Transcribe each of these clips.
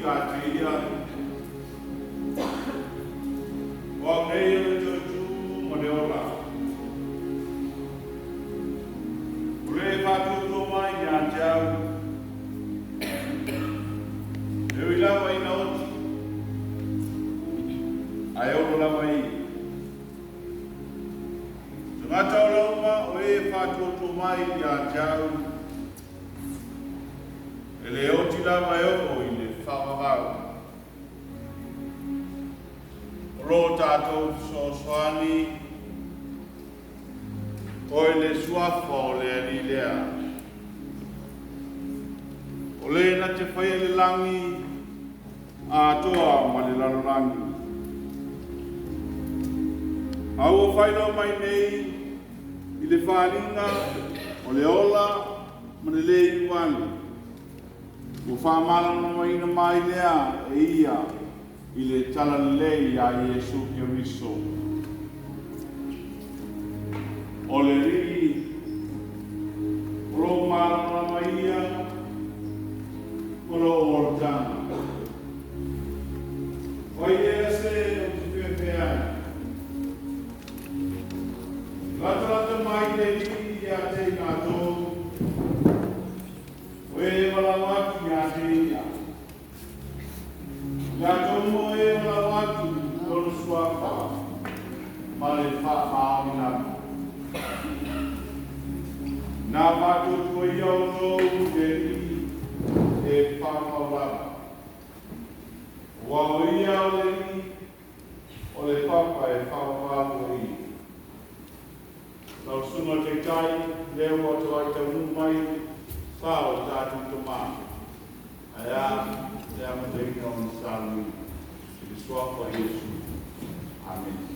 a te ia. Wa nei o te tu mo le ola. Ule whatu tō mai i a te au. E ui lawa i na oti. Ai oro lawa i. Te ngata o lauma o e whatu tō mai i a te au. E le oti lawa e oro i le whawawau. Ro tātou soani o le suafa o le alilea. O le na te whaia le langi a toa ma le lalorangi. Au o whaino mai nei i le whalinga o le ola ma le le iwani. O whamalana mai na mai lea e ia i le tala lei a Iesu Kiriso. O le rii, o lo malana maia, o lo ortana. O ia se o te pewhea. Lata mai le rii a te ngato, o e walawaki a te ia. Ya tomo e la watu kon suapa male fa mauna na watu ko yo no de e pa pa wa ia o le papa e pa pa moi no suno te kai le o to ai te mai fa o tatu to ma aya siamo dentro un salmo di sua Gesù. Amen.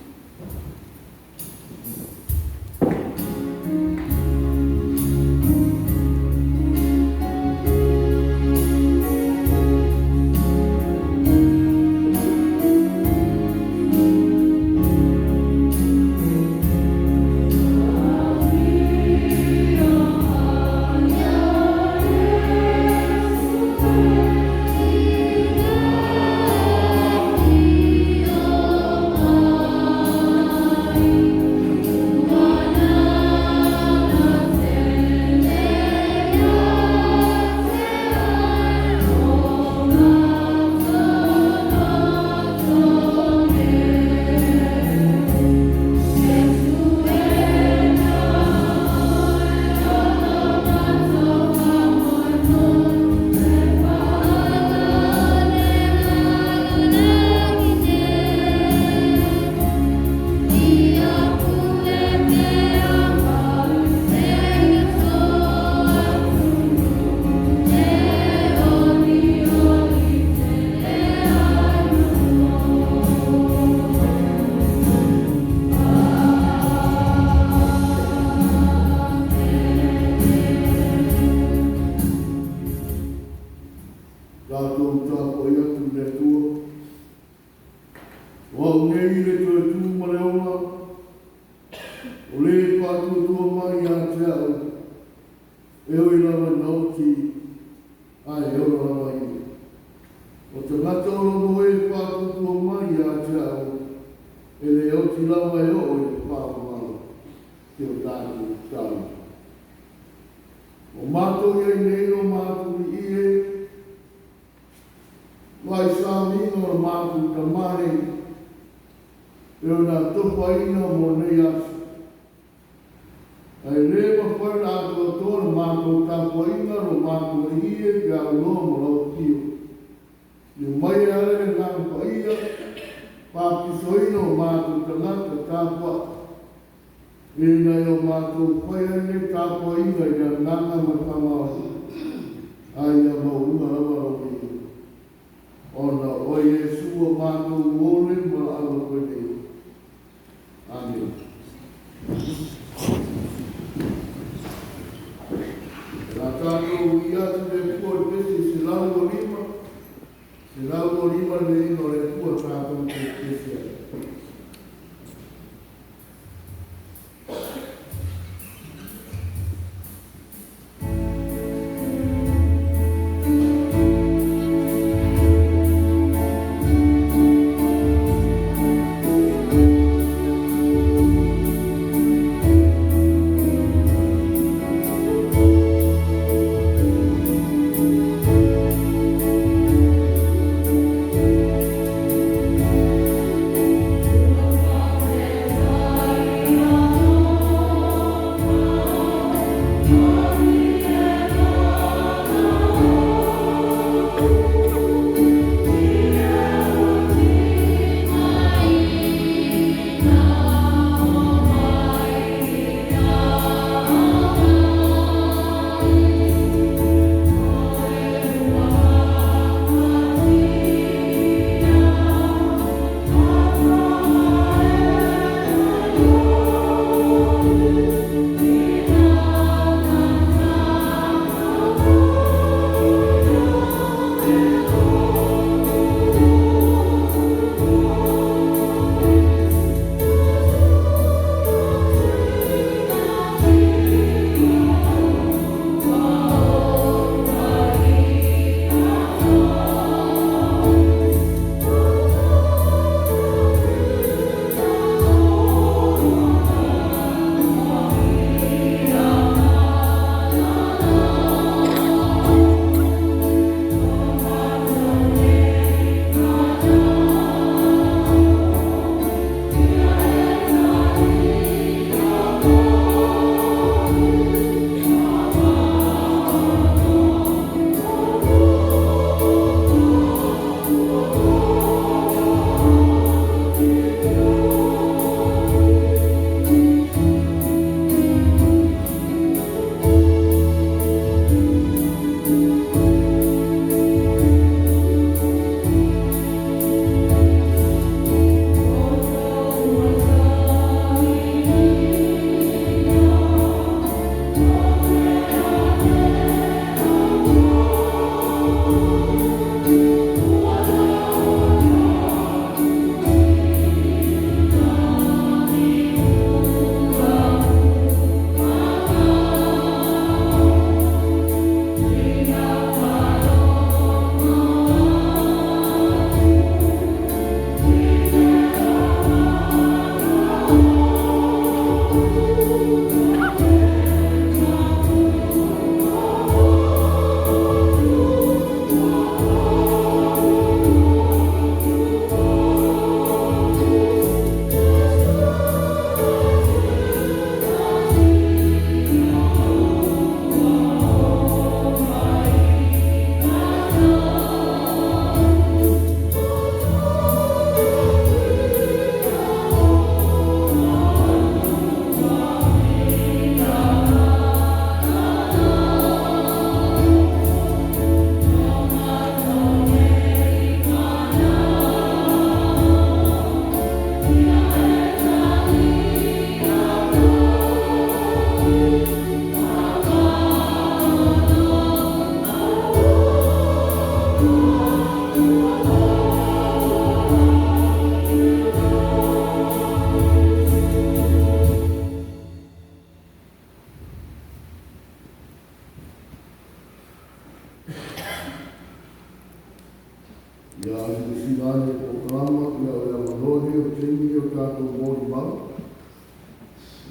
Ia i sinane o kalama, ia o ea manori o tini o tātou mōri mau.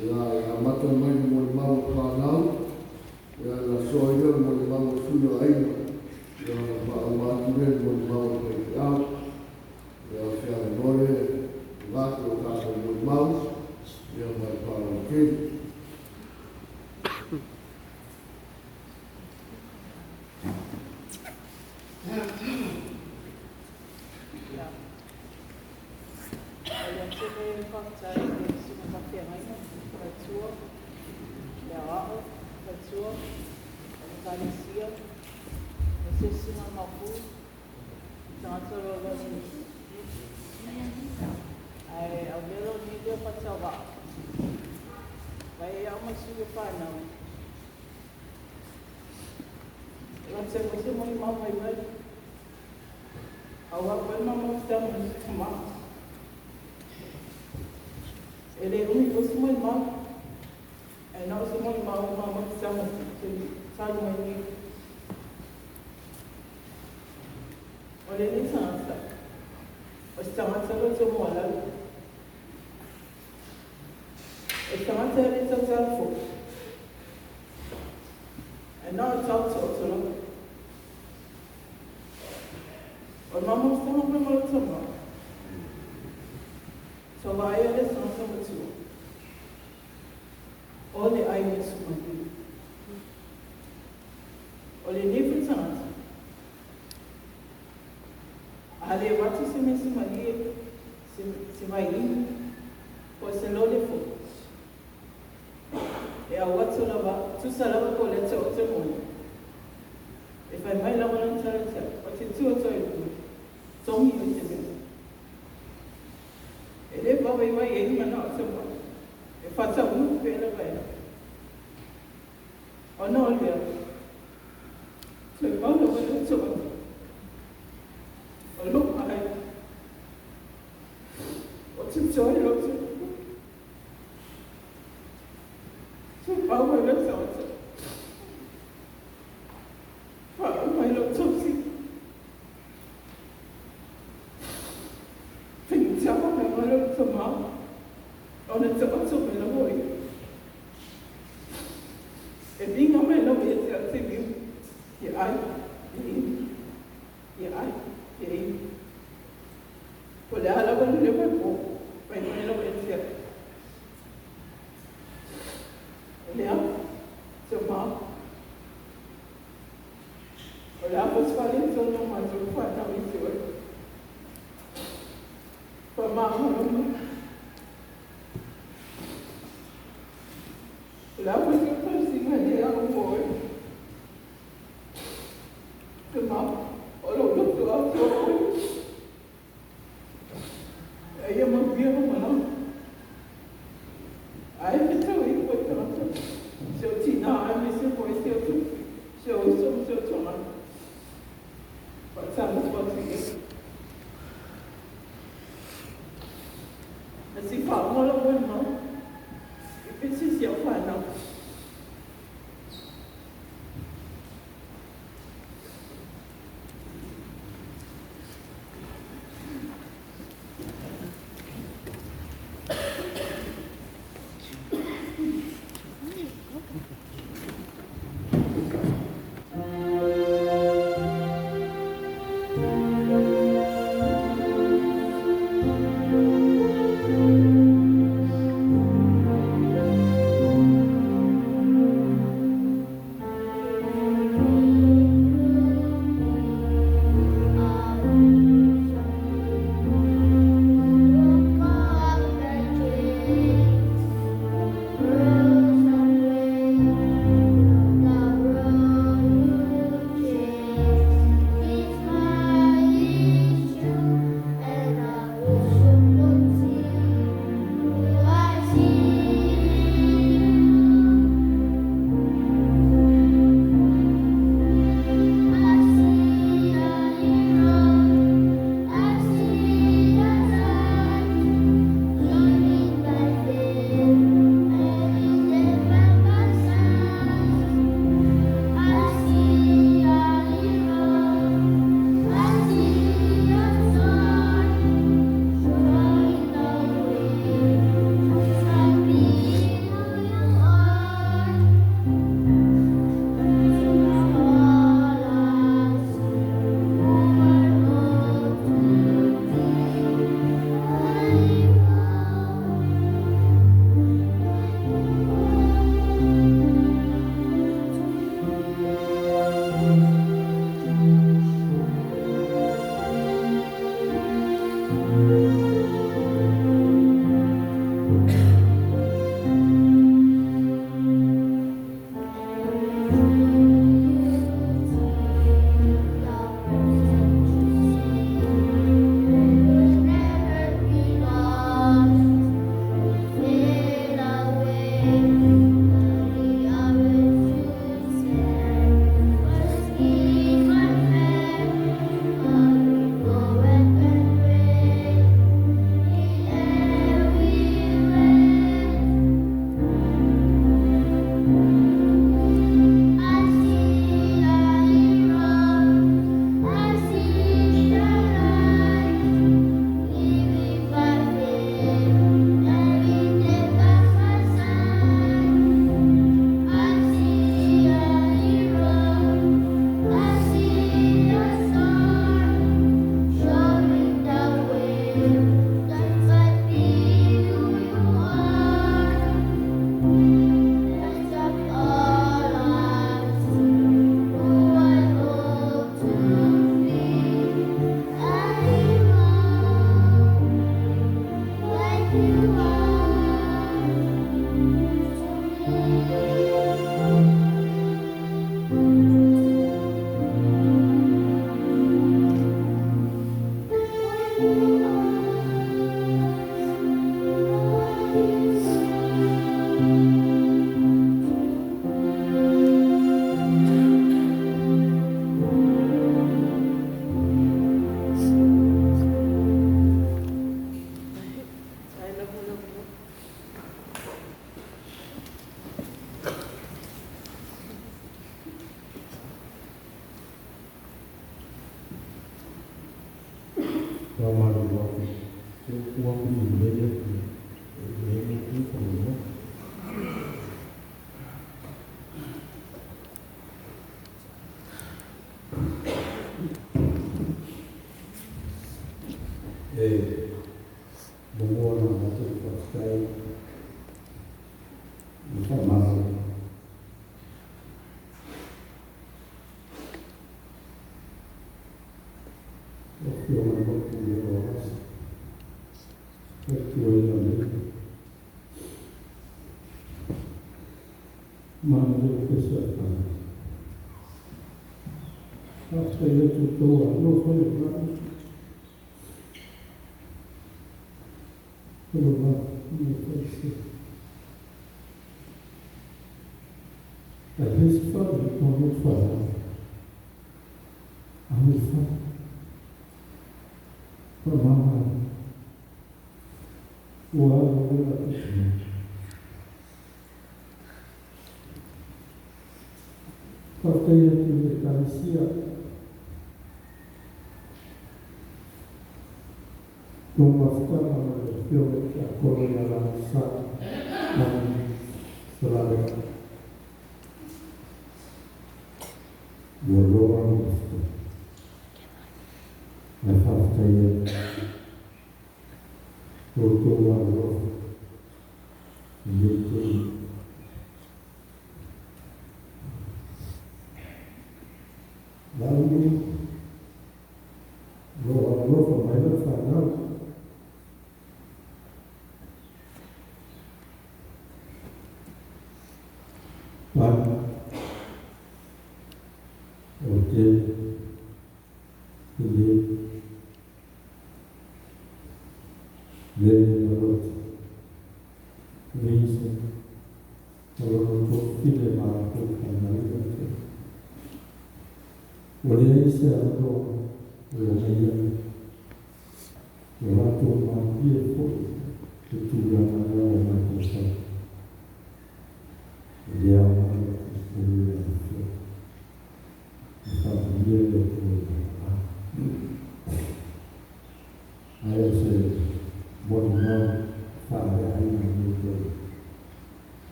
Ia mata mai ni mōri mau o whanau. Ia na soia mōri mau o suyo aina. Ia o māture mōri mau o kei au. Ia o sea nore, ngātu o tātou mōri mau. Ia mai whanau kei.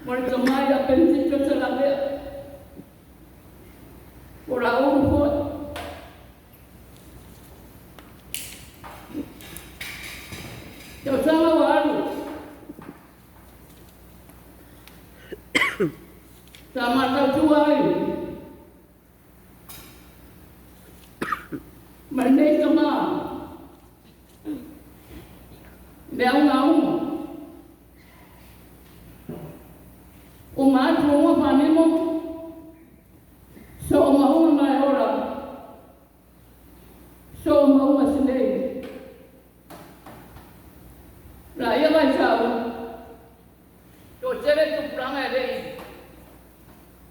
Mori ka mai a pensi ka tala mea. Ora uru hoi. Te o tanga wa aru. Ta matau tua ai. Manei ka maa. Lea unga unga. O mātu o ngā whanemo, so o maunga mai ora, so o maunga sinei. Rā ia mai tāu, tō tere tupuranga e rei,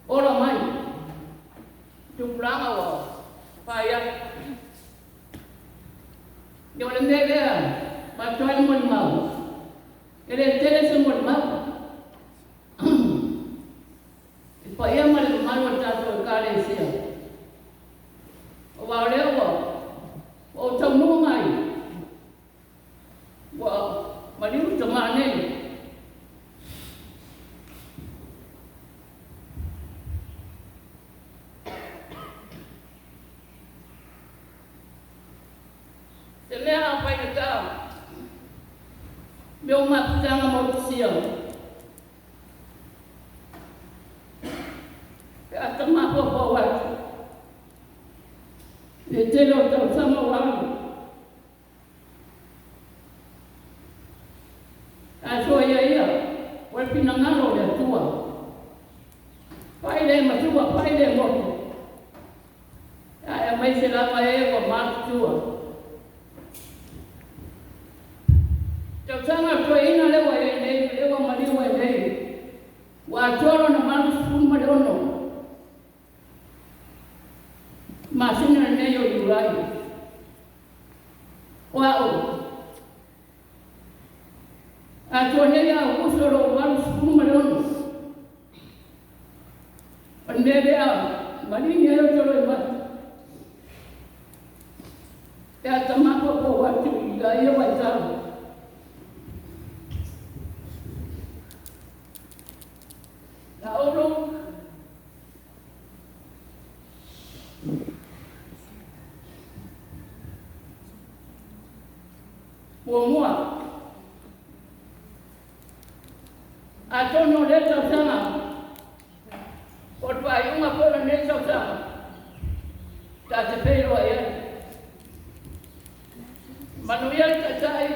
ora mai, tupuranga wa, whaia. Te ora me rea, ma tuai mori mau, e re tere se mori mau. Pa ia mare maru tātou kāre sia. O wā reo wa, o tau mua mai, wa mariu ta mānei. Te mea a whaina tā, meo māputanga mo sia. Ata mapo po watu. E te lo tau sama waru. A soa ia, wai pina ngaro le tua. Pai le matua, pai le moto. A mai se lava e wa matu tua. Tau sama tua ina lewa e nei, lewa mariwa e nei. Wa toro na manu suma le ono. Masina nei o yurai. Wao. A tō nei a usoro waru sukuma rono. Pandere a mani ngero toro i watu. E a tamako po watu i ga ia wai tau. Na oro. Mua. A tono le tau sanga. Por pai unga pora ne tau sanga. Ta te peiro ai. Manuel ta tai.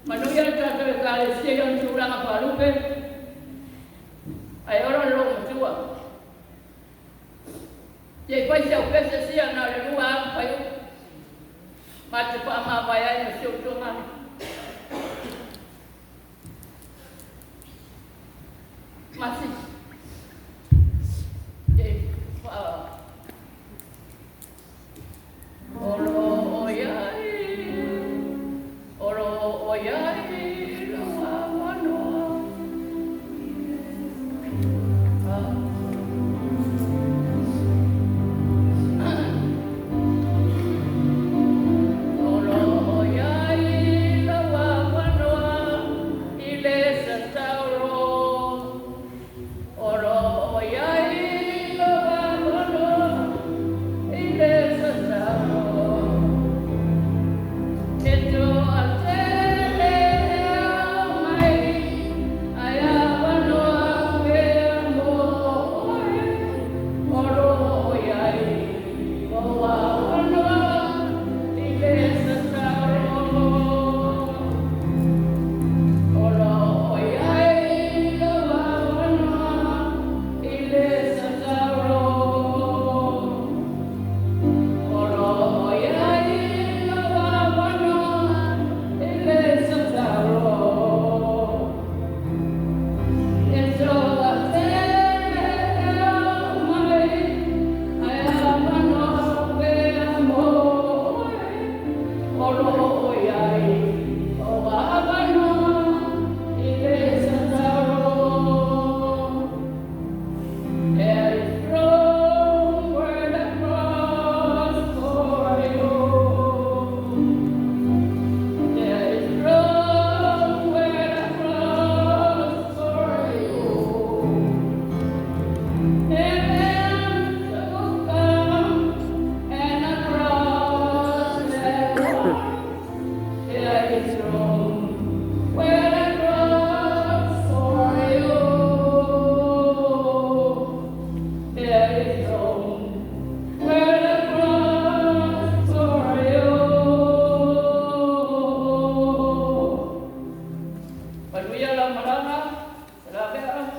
Manuel ta te kare sia un suranga parupe. Ai ora lo matua. Ye pai se o pese sia na le rua pai. Mate pa ma vai ai no seu tomani. Masi. Oro oyai. Oro oyai lo amano. ia la maranga, la bea.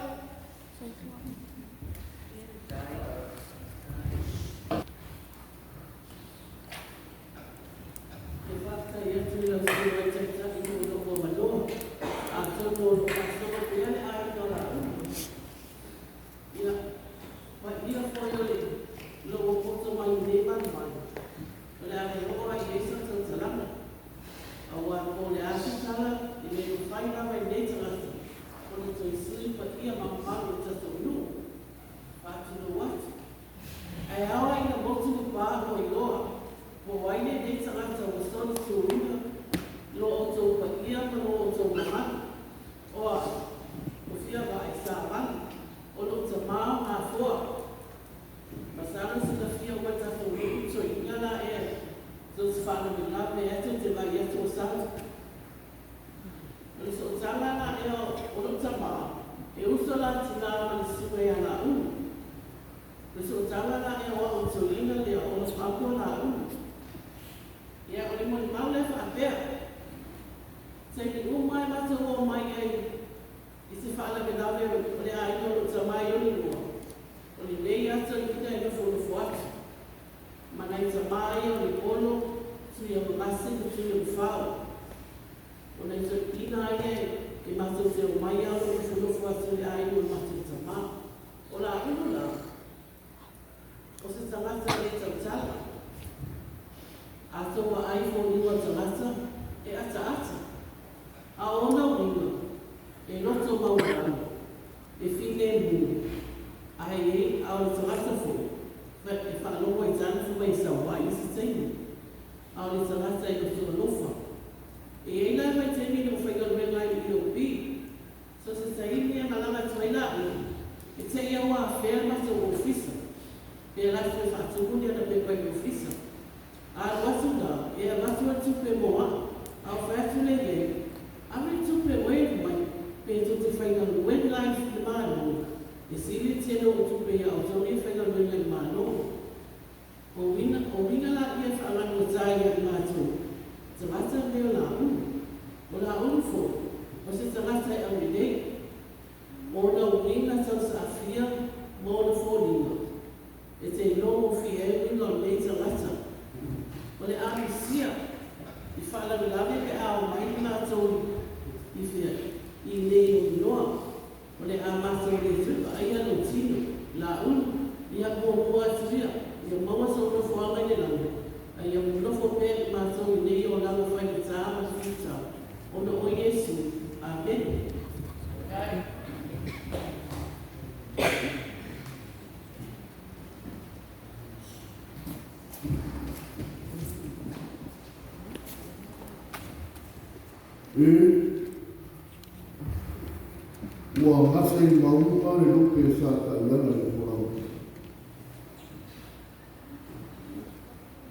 Ua ngasa I maunga le lupe sa tailana le porau.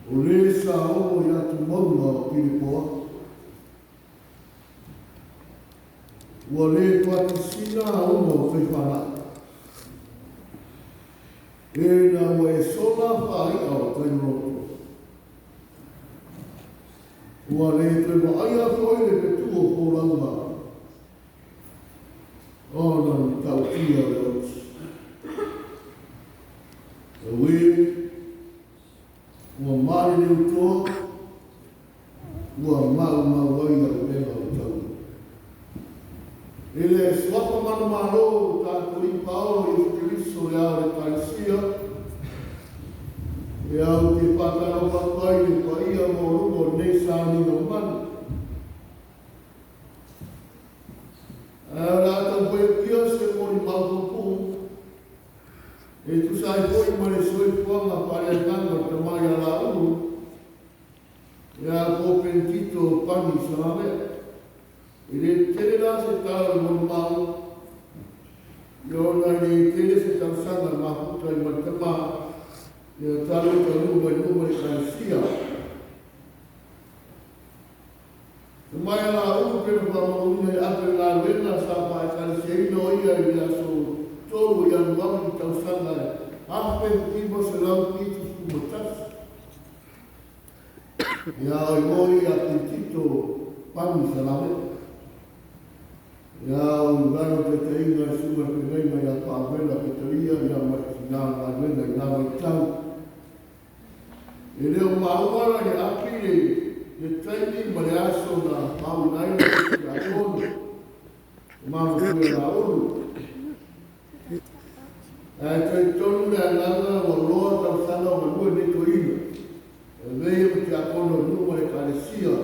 O le sa o ia tu maunga o Pilipoa. Ua le patisina o mo whaiwhana. E na ua e sola whai au tainoto. Ua le te maaya koe le petua poranga. Ona tau tia leos. E wē, ua mare le utoa, ua mau wai au mena o tau. E le swapa manu malo tātou I pao I Kristo le au le kaisia, e au te pātara papai le paia mo rumo nei sāni no manu. Rātau koe pia se mori maukupu, e tu sai koi mare soi puanga pare kanga te mai ala uru, e a kōpen tito pani saname, e le tere la se tāra mori mau, e ona le tere se tausanga mahuta I matama, e a tāra ka numa I kaisia. Te mai ala uru pena whamaunga I ape ngā wena sa pai kaisia ino ia I mea so tōru I anu amu I tausanga e ape ipo se lau pitu kumatas. Ia I moi a te tito pani salame. Ia o ngaro te te inga suma te neima ia pāwena te taria ia matina ngā wena i ngā mai tau. E reo maumara e apire e training ma le aso na pau naina te a onu. E mama tue na onu. E te tonu le ananga o loa tau sana o manua ne to ina. E vei o te a kono numa le karesia.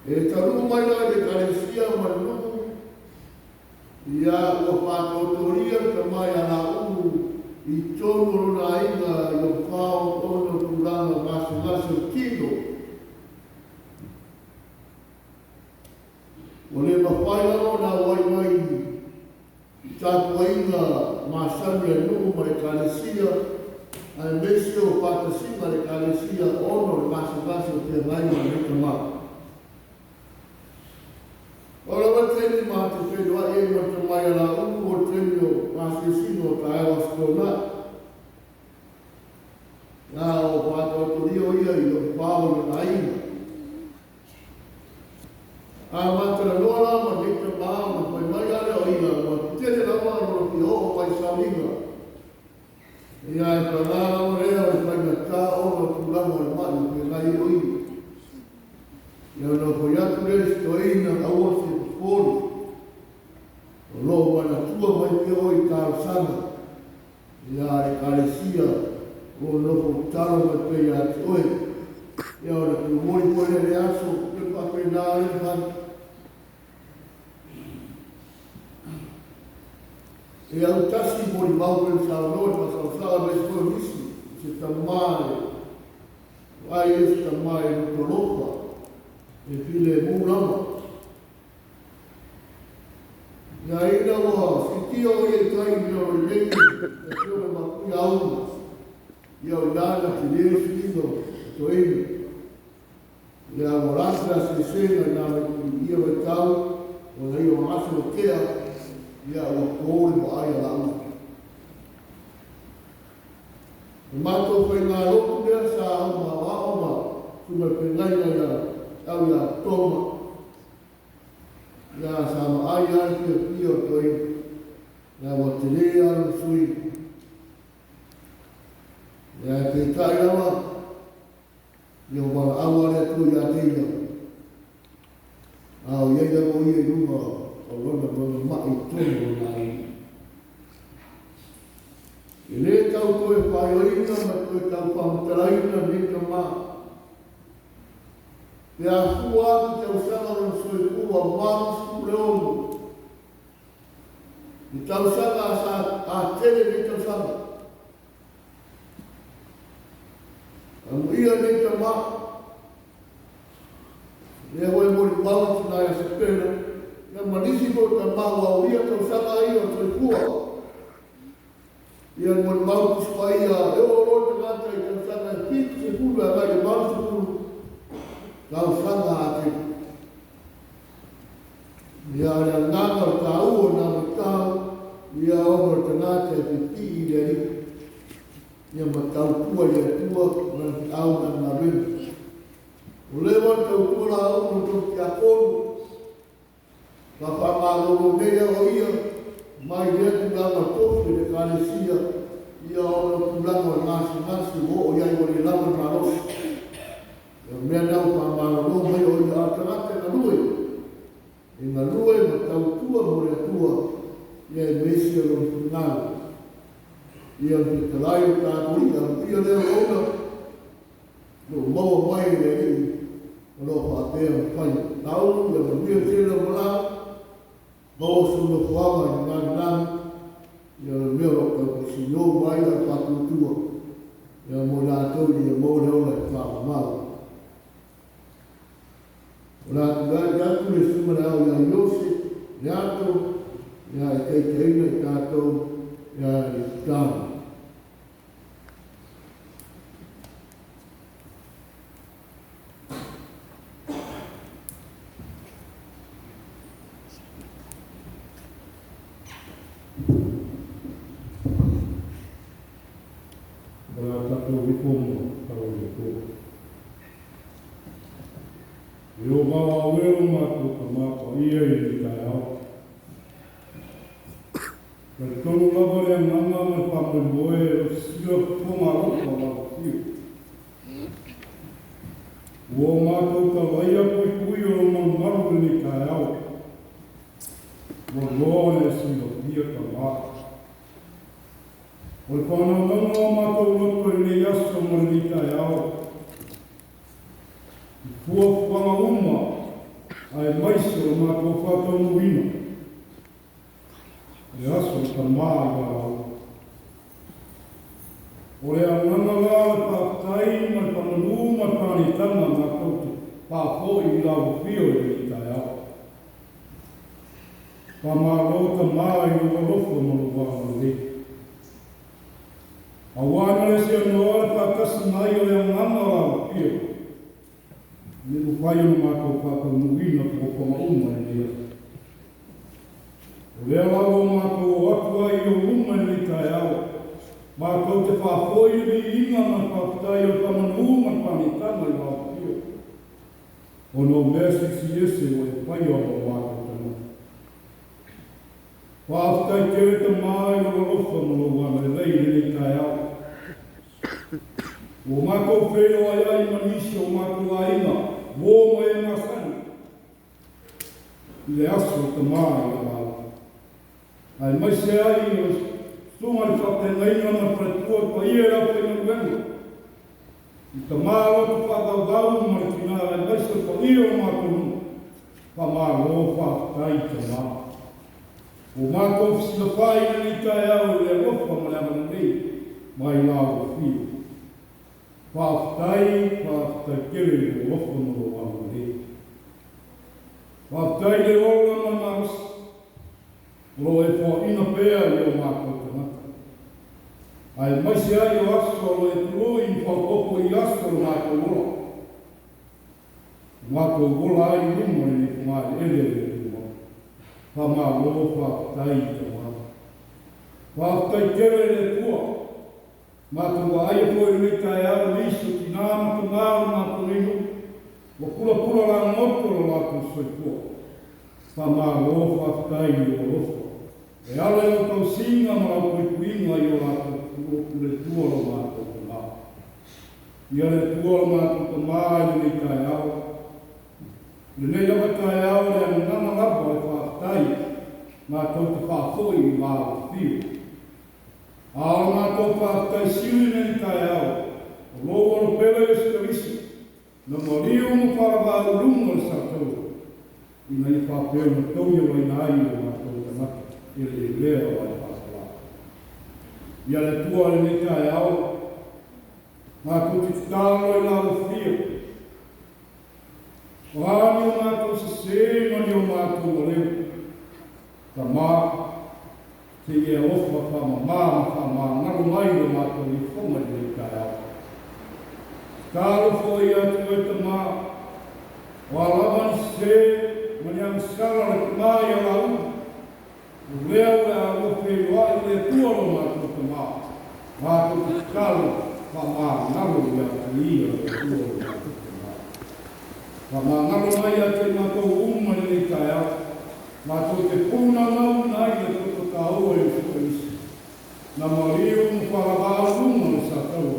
E taru mai la de karesia manu ia o patotoria ka mai ana I tonu na inga i o pao ono turanga masu kino. O le mawhainaro na wai I tātua inga masani anu ma le karesia a mesi o patasinga le karesia ono le masu te ngai ma le kamau. Ora wa tēni mā te whenua e ma te mai ala o tēni o māsesino o ta ewa stona. Nā o pātautori o ia I o pāo ni nā ina. A mātara noa ma nekta māo na pai mai ale o ina ma tēne na mā no ki o mai sauinga. Ia e pranāra o rea o pai na tā o na tūranga o manu ke nai o ina. Ia no ko yatu re sto ina aua se pori. O lo wana tua mai pe o I tāsana. Ia e karesia o no ko taro mai pe ia te oe. Ia o na ku mori koe re aso pe pape nā re man. E au tasi mori mau pe sa no pa sa sa me sto nisi se tamare. Ai e tamare no tolopa. E pile mūrama. Ia ina wa, si o e tai ni o rei, e teo me makui auna. Ia o nana ki leo sino, to ene. Ia o rasa se sena na me ki ia o tau, o nei o aso o kea, ia o kore mo aia launa. E mato whai ngā roku mea sa auma wa auma, kuma pengai na ia, au ia toma. Ia sama ai ai ki o pio toi. Ia wa te rea aru sui. Ia te tai awa. Ia wa awa rea tu ia teia. Au ia ia mo ia runga o rona mai tono o nai. I le tau koe whai o ina ma koe tau whamutaraina ni ka maa. Te a hua ki te usanga no soi kua maus kure onu. I tau sanga a tele ni tau sanga. Amu ia ni ta ma. Lea wai mori maus na ia se pena. Ia manisi ko ta ma wa ia tau sanga ia soi kua. Ia mori maus pa ia e o rota gata I tau sanga e piti se kura a mai maus kuru. Tau sanga ate. Ia rea nganga o ta ua na me tau. Ia ono te ngata e piti I le ri. Ia ma tau tua I le tua. Na te au na ngā rena. O lewa tau tua la au no tau ki a konu. Ka whamāloro mea o ia. Mai rea tu nganga tofu le karesia. Ia ono tu nganga o ngasi mo o iai o le lama na rosi. Mea nau pāmara no mai o I atarate na rue. E na rue ma tau tua mo rea tua. Ia e mesi o lo tunau. Ia me te lai o tātoi. Ia leo ona. No maua mai rea I. No pātea o pai. Nau, ia ma mea tēra mo la. Maua suna kuama I ngāni nāmi. Ia mea o ka sino mai a pātutua. Ia mo nātou ia mo reo lai pāmau. Ora ia tu le sumara au ia Iose, ia ato, ia e teiteina I tātou, ia I tāma. Ora tātou wikomo, karo wikomo. E o maua wero mātou ka mātua ni tai au. Ka tonu lava rea nganga ma whamoe o sio konga roka la tiu. Ua mātou ka waia pui o maru ni tai au. Ua loa e sio pia ka mā. O whanau nganga o mātou roto e nei aso ma ni tai au. Fua whanga uma ai maise o mātou whātou muina. E aso ka mā i au. O rea nganga ngā le pātai ma whananu ma tāni tanga mātou te pāpoi i lau whio e ni tai au. Pa mā rota mā i ua rofo ma lo wāma le. A wāna le se anoa le pātasi mai o rea nganga lau whio. Ni ku whai o mātou whātou muina po whanga uma e ni asa. O rea lau o mātou o atua i o uma e ni tai au. Mātou te whāpoi ni inga man whātai o tamanu man whanitanga i lau whio. O no mea sisi ese o e whai o mātou tana. Whātai kere te mai o rofa mo wana e lei ni tai au. O mātou whero ai ai manisi o mātou ainga, wō mai e ngā sani. I le aso te mai o lau. Ai mai se ai o stunga ni whapena inga ma pretua pa ia rau pe na wenga. I te mālo tu whakau ma ki nā ai mai se pa ia o mātou nu. Pa mālo whakatai te mā. O mātou fsina whaina ni tai au le rofa ma le amana nei, mai lau o whio. Whātai kere o rofa ma lo amana nei. Whātai le rola ma maras, lo e po ina pēa i o mātou tanaka. Ai maise ai o aso lo e tuloi i whakopo i aso o mātou rola. Mātou rola ai luma i kumare ele e luma. Pa mā lo whātai te mā. Whātai kere le tua. Mātou wa aia koe rui tai au liso ki nāma ka māru mātou rino. Wa pula la ngotoro lātou soipua. Pa mā lo whātai i o rofa. E ala o tau singa ma au koe kuinga i o lātou le tua lo mātou ka mā. Ia le tua lo mātou ka mā i nei tai au. Le nei lama tai au le anana lapa e whātai. Mātou te whāpoi i mātou whio. Aala mātou whātai siwi nei tai au. O loa no pele e skarisi. Na mario mo wharawāu runga le sātou. I nei whāpeo na tauia mai nai o mātou tanaka. I le lea o ai whāpala. Ia le tua le nei tai au. Mātou te tālo i lau whio. O ani o mātou se mani o mātou o leo. Ta mā. Te ia ofa whamamā ngaru mai o mātou i whonga i tai au. Kāro fōi atu e te mā. O alamani se, mani am skara le te mā i a lau. O leo e a rofe i wai le tuaro mātou te mā. Mātou te kāro whamā ngaru i atu i a le tuaro mātou te mā. Whamā ngaru mai atu i mātou umani i tai au. Mātou te pūna nau nai le tuto ka ua i whakarisi. Na mario mu wharawāu runga le sātou.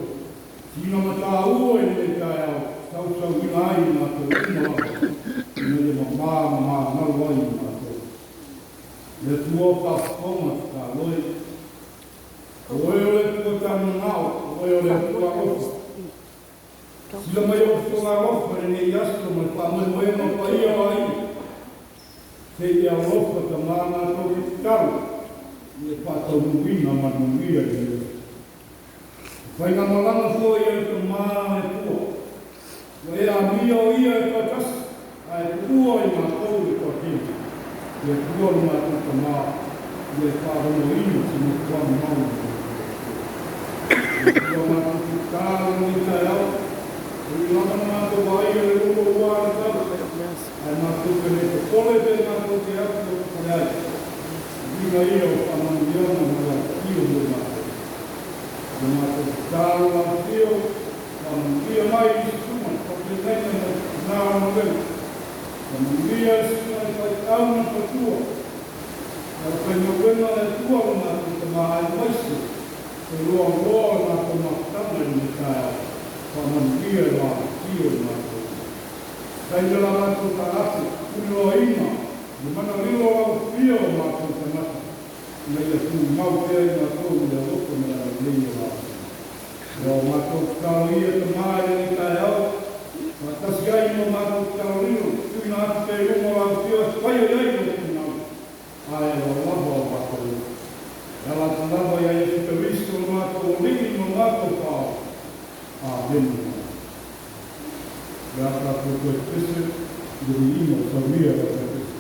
Tina ma tā ua i le tai au. Tau sau ina ai mātou uma. Ina le mā naru ai mātou. Le tua ka whonga ka loi. Oe o le tua tāna ngāo. Oe o le tua rofa. Sila mai o whonga rofa e nei asto ma whamai moe ma paia ai. Te ia rofa ka māna tau i te karu. I e pātau muina ma nuia i e. Whai ngā malanga fōi e te māna e tua. Wa e a mia o ia e katasi. A e tua i ngā tau i kua kina. I e tua i ngā tau ka mā. I e whārono ino si mo kuana mauna. I e tua ngā tau ki kāro i tai au. I ngā tau wai e le rupo uara tau. Ai mātou kene te kore te mātou te atu o kare ai. Ina ia o whanangiana mara kio mo mātou. I mātou te tāro la kio, whanangia mai i suma, o te nene mo nāra mo reu. Kamangia sila pai tau na patua. Kau penyokena le tua na kita mahal maisi. Luang-luang na pemaktaman ni kaya. Kamangia la kio na tu. Kaya dalam tu tak punya ima. Di mana liwa au pio na tu tanah. Naya tu mau dia na tu dia lupa na liwa. Yo matu kau ia temai ni kaya. Matas gai mo matu kau liu. Tu na te mo au pio paio dai mo tu na. Ai lo labo matu. Ela tandava ya Yesu Kristo matu lini mo matu pa. Amen. Gata por tu especie de divino sabía la Cristo.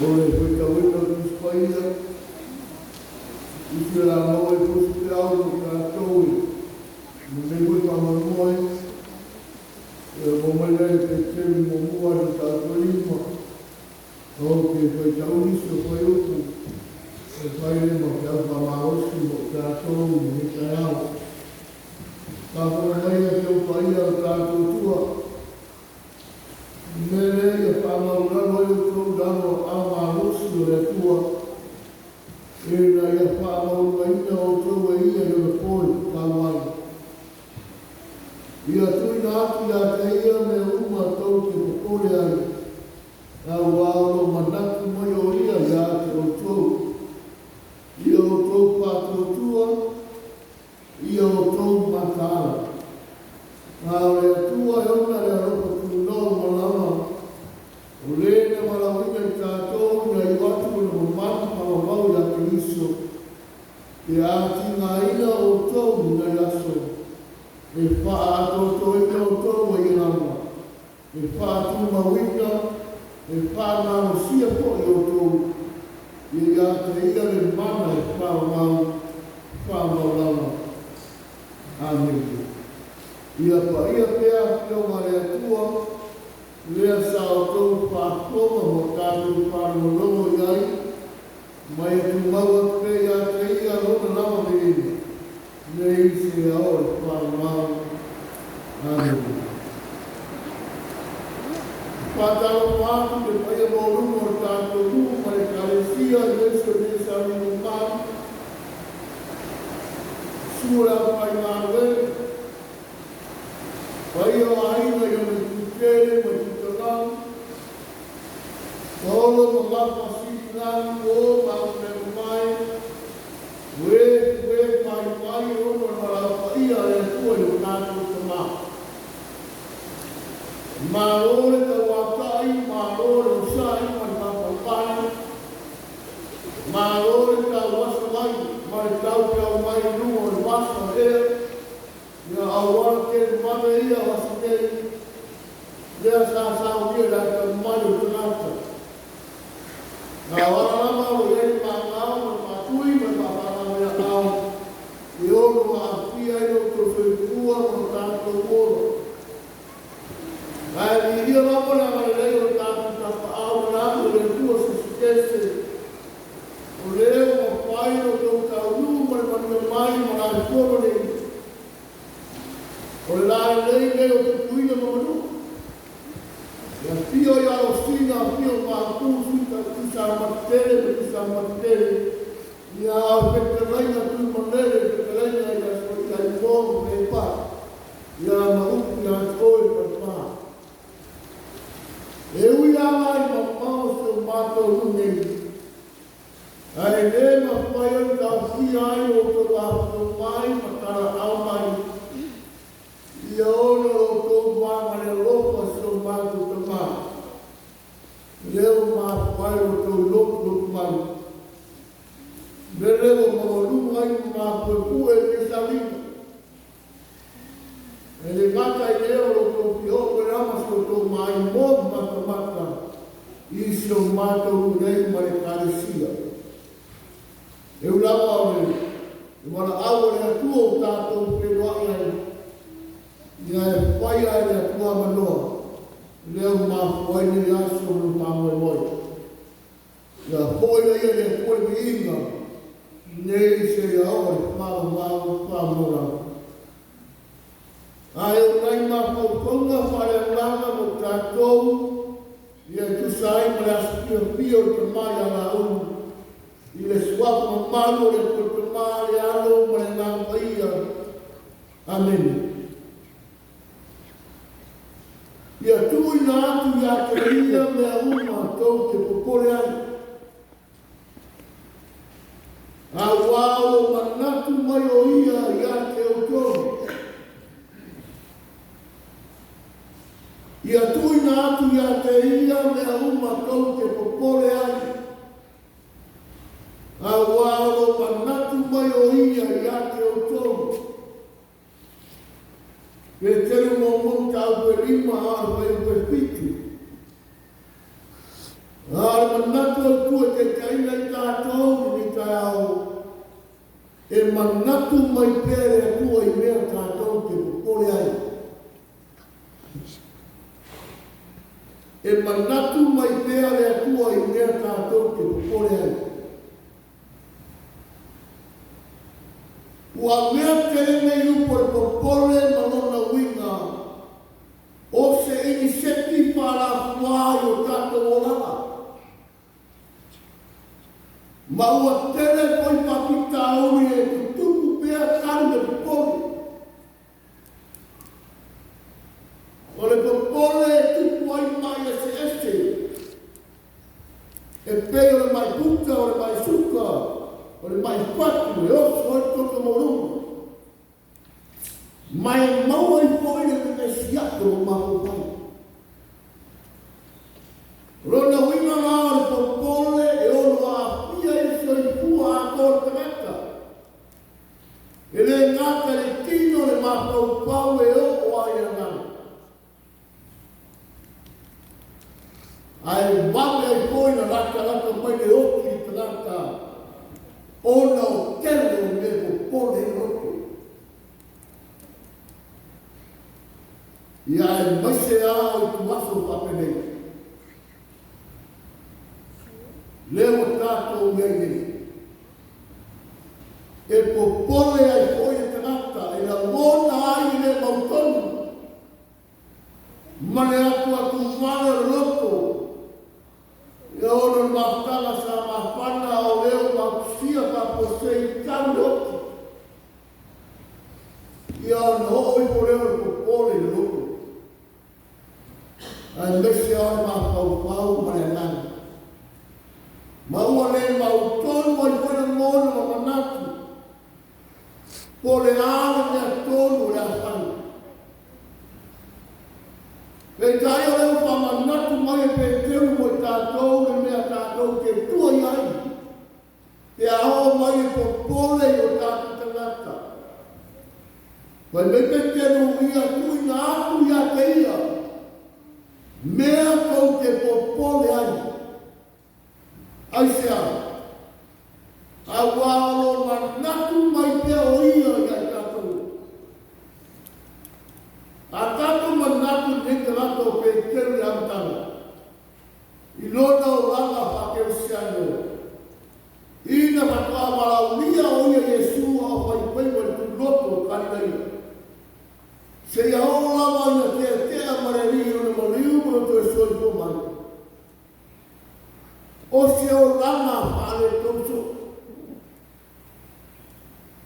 Ore wika wika kuspaia, isi la moe kusi au ka toi, mune wika moe, momena te temi momua ni ka toima, o ke koe tauriso koe utu, e whaile mo ke alpa maosi mo ka toi ni ka au. Ka kore mai a te upaia o ka tua, mere e whamaurano e utu dano a maosi o le tua, e na ia whamauraina o tau e ia e poi ka wai. Ia tui na atu ia te ia me uma tau te pokore ai, a wālo manatu mai o ia e a tinga ina o tau na yaso. E wha a toto ina o tau e inama. E wha a tuma wina, e wha a nana sia po i o tau. I a te ia le mana e wha a mau lama. Amen. Ia pa ia pea pia mare atua, lea sa o tau wha a koma mo kātu wha a molongo iai, mai atu maua pe ia te ia rona nama me ina. Nei se ao e wha a mau. Amen. Patalo mātu te paia mōrungo o tātou rū, mai kāresia, neso nesa ringo mātu. Sura pai māwe. Paia o aina i ane kukere, mai kutangang. Tolo ma lapa sitingang, o mau me mai. Ue pai o ma paia e tua i o tātou tamā. Marore ka wakai, marore usai, mai papai. Marore ka wasalai, mai tau ka mai rungo i wasa ea. Ia awara ke mana ia wasa kei. Ia sa uia da ka mai o tunata. Nga wara lama o iei māngau, mai matui, mai papana mea au. I ono a pia ino to whekua, mai tātou koro. Ai ia mamo na mai lei o tātou tapa au na o le tua se sukese. O leo o pai o tau tau nu mai mani mai ma lai koro nei. O le lai lei lei o te kuina mamanu. Ia pio ia o sina, pio māku, suita kisa matere, kisa matere. Ia au pekalaina tu manere, pekalaina ia skoita i mōru me pa. Ia mauku ia toi pa pa. E ui awai ma pao se o mātou nungei. Ai le ma whai au tau si ai o tō wāpito mai ma kara au mai. Ia ono o tō wāmane lopa se o mātou tamā. Leo ma whai o tō lopu mai. Le leo ma o lungai ma pue e salina. E le ngata i leo o tō pio e rama se o tō mai mō mata i se o mātou nei ma le kāresia. E ulapa o le, e mana awa le atua o tātou whenua ai. Ia e whai ai le atua manoa. Leo mā whai ni aso o le tāmoe moi. Ia hoi ai le atua me inga. Nei se awa le whamora. Ai o nai mā paukonga whare langa mo tātou, ia tu sai ma le aspia pia o te mai ala unu. I le swapa mano le te mai le alo ma le ngā ia. Amen. Ia tui na atu ia te ia mea uma tau te popore ai. A wao manatu mai o ia ia te autoru. Ia tui na atu ia te ia mea uma tau te popore ai. A wao manatu mai o ia ia te autoru. Pe telu mo monta au e rima a vai o pitu. A manatu au tua te kaina i tātou ni tāu. E manatu mai pere a tua i mea tātou te popore ai. E manatu mai pea le atua i mea tātou te popore ai. Ua mea te nei upo e popore malona winga. O se iniseti para fuai o tātou o lava. Ma ua tere poi papita auri e tutupu pea kande popore. O le popore e tupu ai mai e se este. E pei o le mai puka, o le mai suka, o le mai patu, e oso e toto morunga. Mai maua i poi le me siato o mahu pai. Rona winga ngā o le popore e ono a pia i so i pua a kōr tamata. E le ngata le tino le mapau pau e o ai anana. Ai wame ai koi na laka mai le oki i tanaka. Ona o tele o me ko pole roto. Ia e maise ao i tuaso papenei. Leo tato ngai nei. E popole ai koi e tanaka, e la mona ai le mautonu. Mane atu mane roto. E ono mafutanga sa mafana o leo makusia pa posei tandoki. E ono hoi po leo popole le roto. Ai mese ono mafau mane nani. Maua le mautonu ai kona mono ma manatu. Po le ana me atonu le afanu. E tai o leo pa manatu mai e pe teu mo tātou le mea tātou ke tua iai. Te aho mai e popole o tātou tangata. Pai me pe tenu ia tui na atu ia te ia. Mea kou te popole ai. Ai se ana. A wālo manatu mai te o ia i tātou. A tātou manatu ne te lato pe teru i amtana. I lona o langa whake o siano. Ina matua malaunia o ia Yesu a pai pai wale tu loto kanina. Se ia o lama ina te mareri o na mariu mo to e soi po mani. O se o langa whale tomso.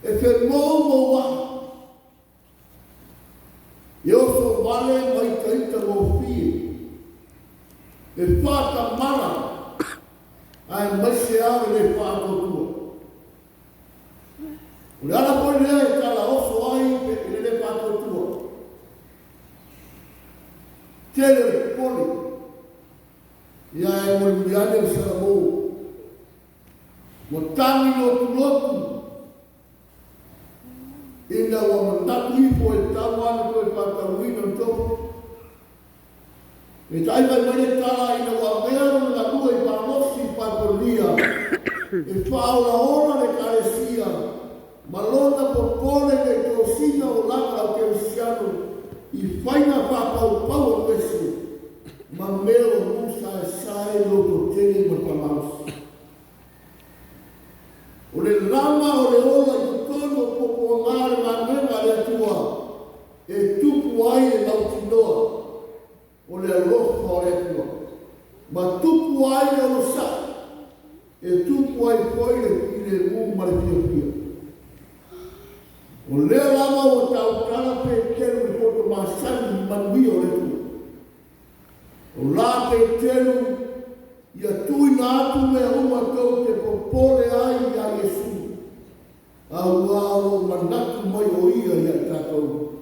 E fe mo wa. Eu sou vale mai kaita mo fie. E whata mana. Ai mai se awe le whata tua. O le ala poi lea e kala oso ai e le whata tua. Tele poli. Ia e mo liane o saramo. Mo tangi no tulotu. Ina wa manatu i po e tawana ko e pataruina tofu. E tai mai mane tala ina wa mea na lua i panosi i papolia. E whaola ona le karesia. Malona popole le tosina o laka o keresiano. I whaina whapau pau o pesu. Ma meo musa e sae loto tene ma pamausi. O le lama o le ola i tono popo ngare manena le atua. E tupu ai e lautinoa. O le alofa o le atua. Ma tupu ai e alosa. E tupu ai poile i le mu mare pia pia. O le lama o tau kala pe telu i poto masani manui o le tua. O la pe telu ia tui na atu mea uma tau te popole ai a Yesu. A wao manatu mai o ia ia tātou.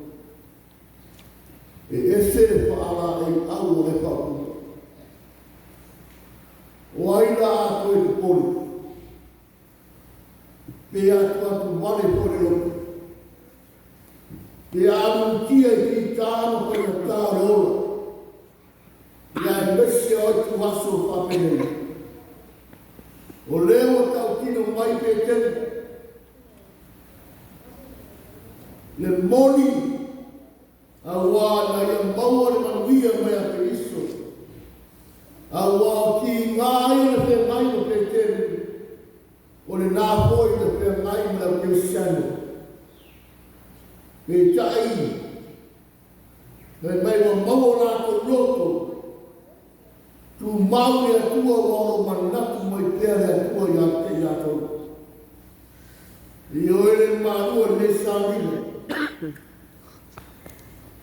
E ese le whaala e au le whaapuna. O aina a koe te poli. Pe atu atu mane pole loku. Pe anu kia i ki tāno koe na tāre ola. Ia e mese o tu aso whapenei. O leo tau tino mai pe tene. Le moni a wā na ia maua le manuia mai a pe iso. A wā ki ngā ina pe mai na pe tene. O le nā poi na pe mai na pe siano. Pe tai. Pe mai wa maua na to loto. Tu mauri a tua waro manatu mai pere a tua ia te iato. I oere marua ne sāwine.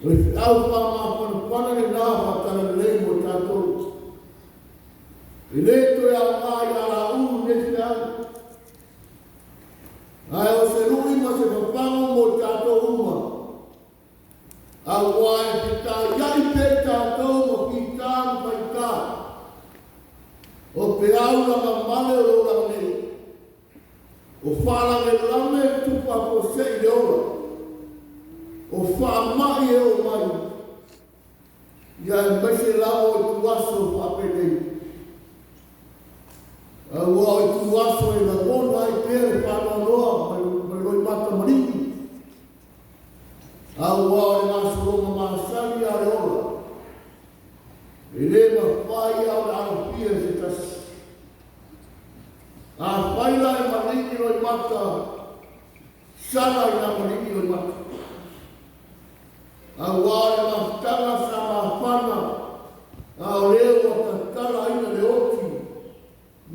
O au whamapana pana ne nāwa tana lei mo tātou. I le toi a mai ala unu ne te au. Ai o se rui ma se whapango mo tātou uma. A wai te tā iai pe tātou mo ki tānu pai tā. O pe aula ma male o la nei. O whala me lame tupa po se te i ora. O whaamai e o mai. Ia e mese lao e tu aso whapelei. Ua e tu aso e na mona i pere whananoa mai roi mata mariki. Ua e maso ronga maasani a re ora. E le ma whai au le arapia se tasi. A whaila e mariki roi mata sana i na mariki roi mata. A wāre mahtanga sa mahwana, a leo a tatara ina le oti,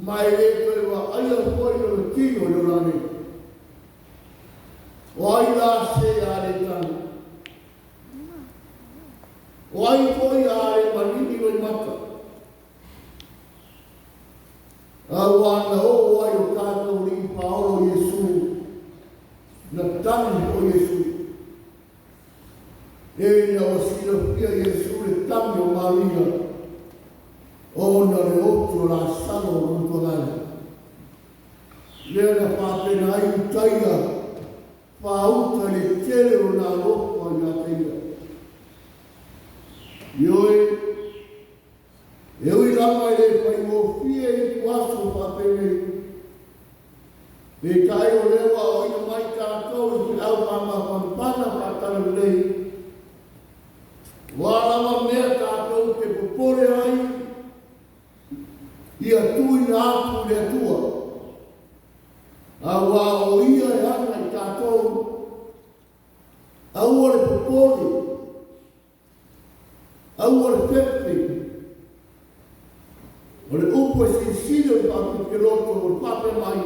mai e koe wa aia hoi o le tino le rane. O ai la se a le tani. O ai hoi a le manini roi mata. A wana o ai o tātou li paolo Jesu, na tani o Jesu. E na o sila pia Jesu le tangi o Maria. O na le otu la sano o runtonai. Lea na whapena ai utaia. Whauta le tere o na loko a nga teia. Ioe. E ui lama e le pai mo fie i tu aso whapene. E kai o lewa o ina mai tātou i au mama pampana whakana lei. Wārawa mea tātou te popore ai, ia tui nā atu le atua. A wā o ia e ana i tātou, aua le popore, aua le pepe, o le upo e sinsino i papi ke roto o le pape mai,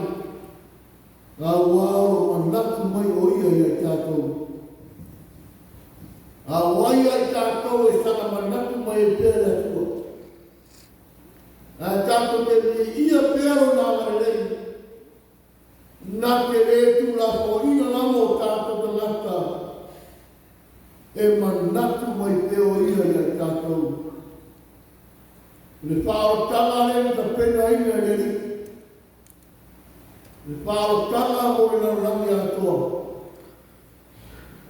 a wā o manatu mai o ia i tātou. A wai ai tātou e saka manatu mai e pēra tua. A tātou te mi ia pēro nā marelei. Nā te rētu la po ina lamo tātou te ngata. E manatu mai pēo ia i tātou. Le whao tanga reo ta pena ina reri. Le whao tanga mo ina rangi atoa.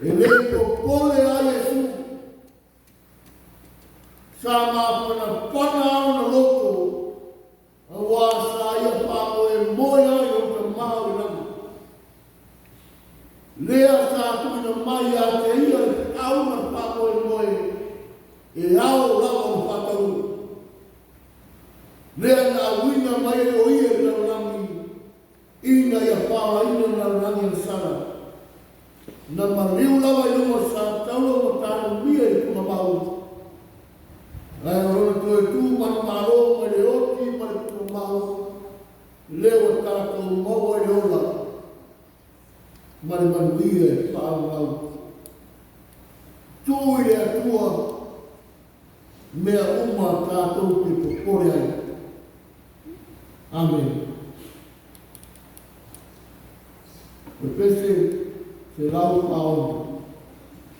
E le ko pole a Jesu. Sa mapana pana au na loko. A wā sa ia pāko e moia i o ka mau i rangi. Lea sa tuina mai a te ia e au na pāko e moe. E au lava o whakau. Lea na wina mai o ia i na rangi. Ina ia pāla ina na rangi o sana. Na mariu lawa i lungo sa taulo mo tānu mia i kuma mau. Ai rona tu e tū manu maro ma le oti ma le kuma mau. Leo tātou maua i ola. Ma le manuia i pāu mau. Tū i le atua. Mea uma tātou te popore ai. Amen. O pese se lau paolo.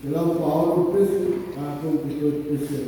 Se lau paolo pese, tātou te koe pese.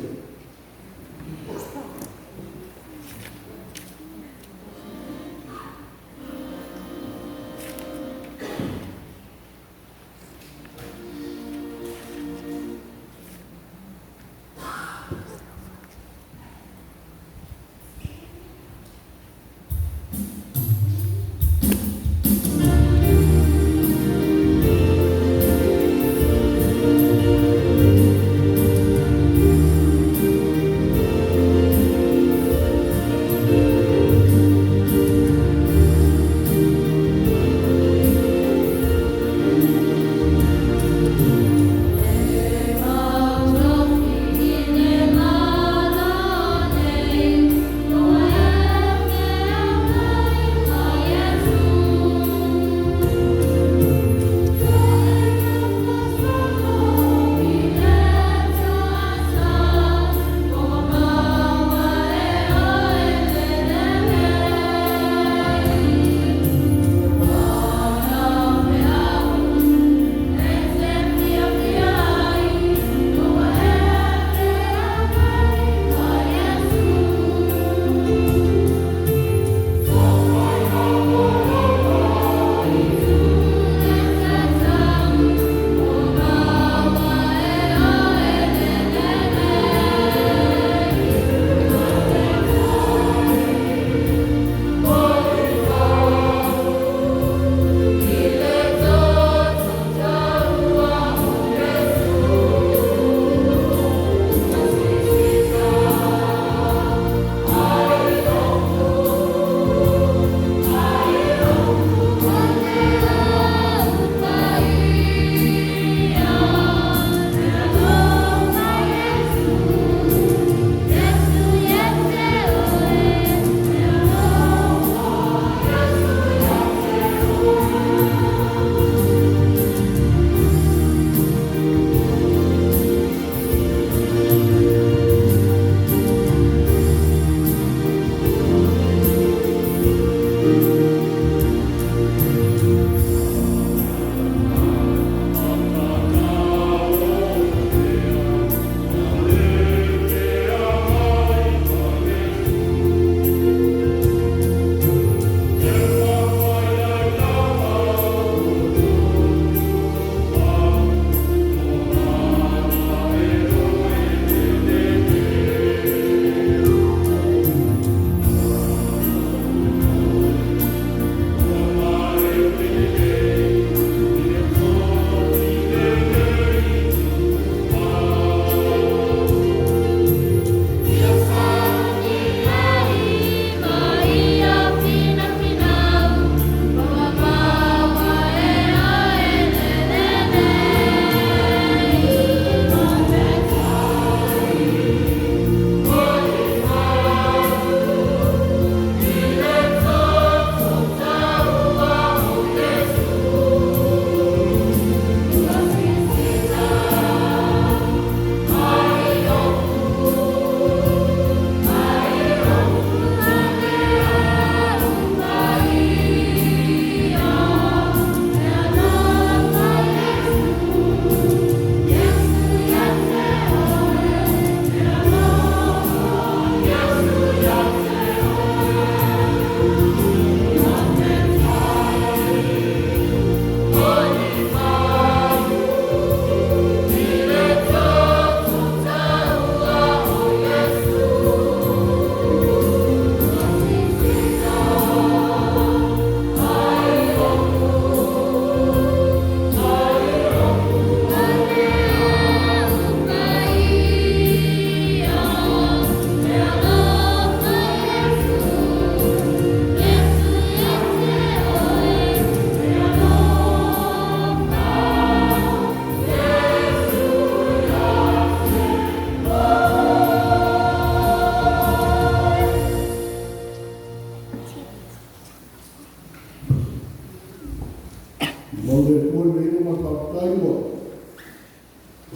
Mole pole ina makapai mo.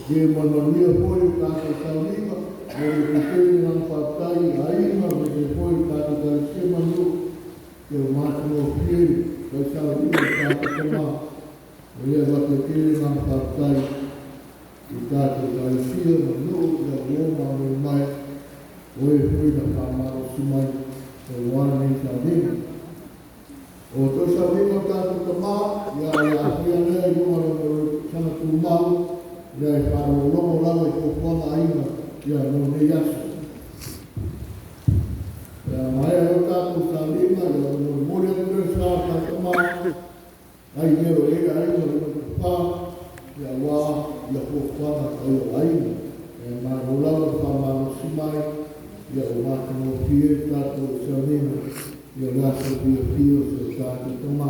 Ke manonia pole kata salima. Mole kutele na makapai aima. Mole pole kata kalisia manu. Ke mata mo pili. Ke salima kata kama. Mole kutele na makapai. Ke kata kalisia manu. Ke woma mo mai. Mole pole na kamaro sumai. Ke wana ni salima. O to sabino kata kama ya pia lea yunga no sana kumau ya para lomo lawa ko kona aina ya no ne yaso ya mai o kata sabino ya no mori no sa kama ai nero era ai no pa ya wa ya ko kona aina ya ma lawa pa ma simai ya o ma no pie kata sabino ya laso pio kata kama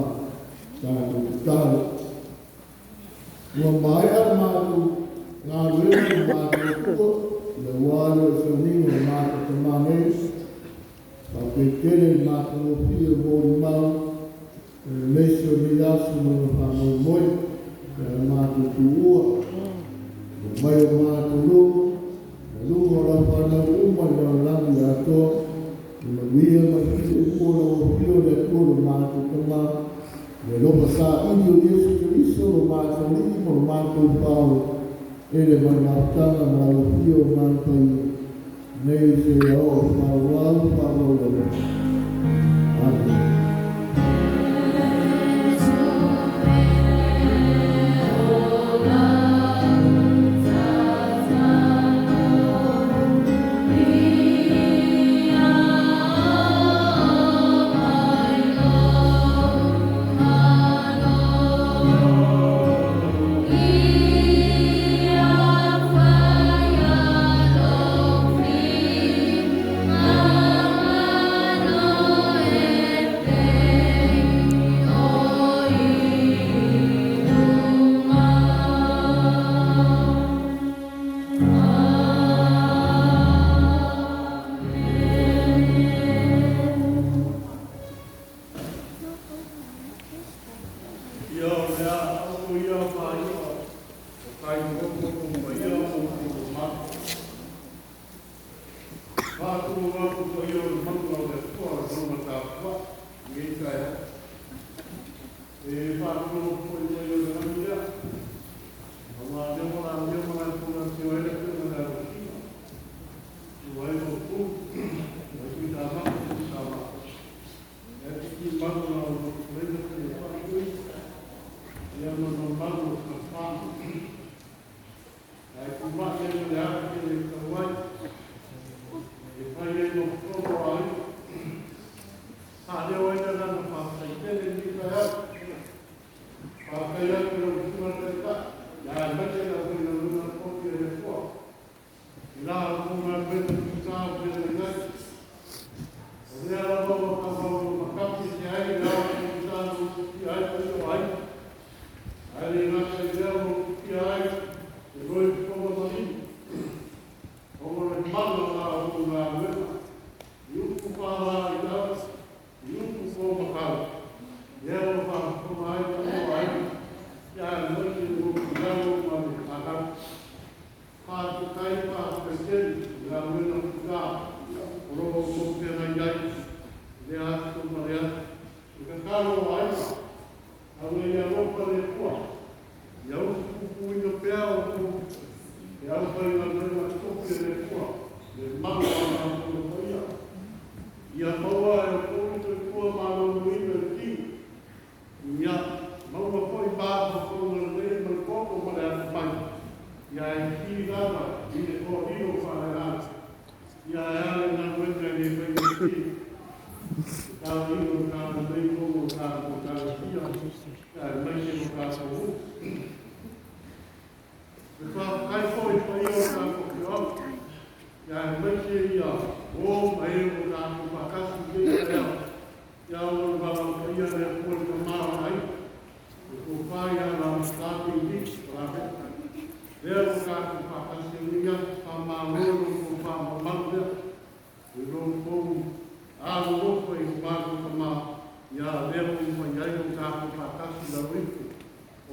kata kata wa mai ar matu na lele matu ko le wale sonino matu kama nes pa pekele matu pio bori mau leso milasu no pa mo moi matu tuua mai matu lu ora pa na uma na la to Maria Maria Polo Pio de Polo Marco Toma de Loba Sa Indio Yesu Cristo Marco Limo Marco Paulo ele Martana Marco Pio Marco Nei se o Paulo Amen.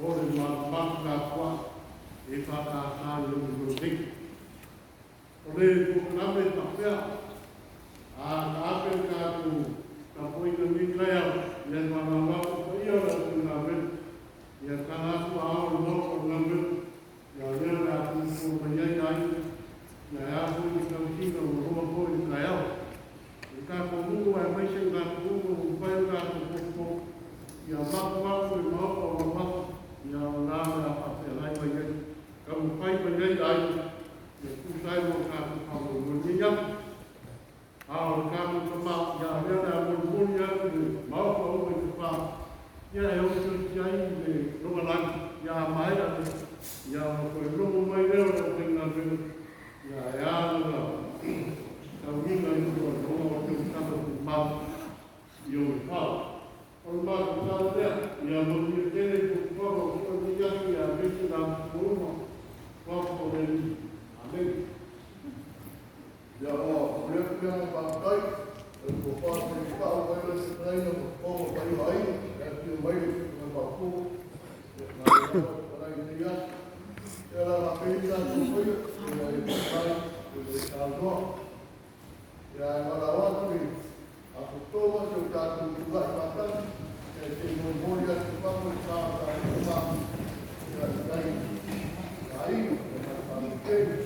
o le maka kua e whakātāne o le tiki. O le kukurame tapea, a ka ape kātu ka poina miklea, ia mana wako pa ia la tu ngā mena, ia kanatu ao le moko ngā mena, ia lea la tu ko maiai ai, ia ea pui ka kina o roa poi ka eo. E ka komungu ai maise ngā kumungu o pai ngā kumungu, ia maku e maopa o maku, ia o nāme a pate alai mai ai, ka mu pai mai ai, ia kusai mo ka kumungu o munia, ao ka kumungu, ia lea la munia, maopa o mai kupa, ia e o tu ai le ronga laki, ia mai ane, ia o koe rongo mai leo o te ngā mena, ia e āna, ka winga i kua ronga o te kata ku mau, i o i pao. O le mau kata lea, ia moni e tene ku koro, o te yaki a vete nā kuruma, wako le ni. Amen. Ia o rea kua pātai, e ko pātai i pāo mai le se taina, o pōma pai hai, e tio mai le pāpū, e nā reo, o rai te ia, e la la peita tu pai, e la e pātai, e le kānoa, ia e mara watu i, a kutoma te o tātou tukai pātai, e te mōmori a te pāmo i tātai, ia te kai, kai, e mara pātai,